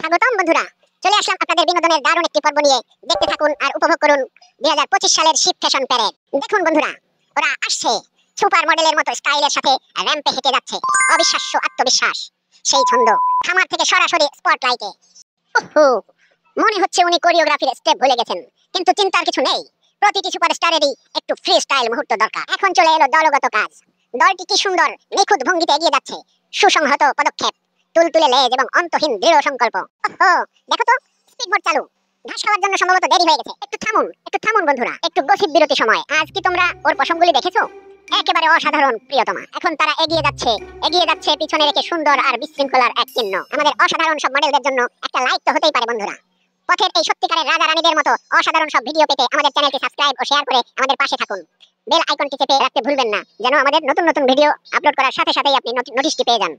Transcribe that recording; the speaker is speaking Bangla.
স্বাগতম বন্ধুরা, চলে আসলাম আপনাদের বিনোদনের দারুণ একটি পর্ব নিয়ে। দেখতে থাকুন আর উপভোগ করুন 2025 সালের শিপ ফ্যাশন প্যারেড। দেখুন বন্ধুরা, ওরা আসছে সুপার মডেলের মতো স্টাইলের সাথে র‍্যাম্পে হেঁটে যাচ্ছে। অবিশ্বাস্য আত্মবিশ্বাস, সেই ছন্দ, খামার থেকে সরাসরি স্পটলাইটে। ওহো, মনে হচ্ছে উনি কোরিওগ্রাফির স্টেপ ভুলে গেছেন, কিন্তু চিন্তার কিছু নেই। প্রতিটি সুপারস্টারেরই একটু ফ্রি স্টাইল মুহূর্ত দরকার। এখন চলে এলো দলগত কাজ। দলটি কি সুন্দর নিখুঁত ভঙ্গিতে এগিয়ে যাচ্ছে। সুসংহত পদক্ষেপ, তুলতুলে লেজ এবং অন্তহীন দৃঢ় সংকল্প। ওহো, দেখো তো, স্পিড মোড চালু। ঘাস খাওয়ার জন্য সম্ভবত দেরি হয়ে গেছে। একটু থামুন বন্ধুরা, একটু গসিপ বিরতি সময়। আজ কি তোমরা ওর পশমগুলি দেখেছো? একেবারে অসাধারণ প্রিয়তমা। এখন তারা এগিয়ে যাচ্ছে পিছনে রেখে সুন্দর আর বিশৃঙ্খলার এক চিহ্ন। আমাদের অসাধারণ সব মডেলদের জন্য একটা লাইক তো হতেই পারে বন্ধুরা। পথের এই সত্যিকারের রাজা রানীদের মতো অসাধারণ সব ভিডিও পেতে আমাদের চ্যানেলটি সাবস্ক্রাইব ও শেয়ার করে আমাদের পাশে থাকুন। বেল আইকনটি চেপে রাখতে ভুলবেন না, যেন আমাদের নতুন নতুন ভিডিও আপলোড করার সাথে সাথেই আপনি নোটিশটি পেয়ে যান।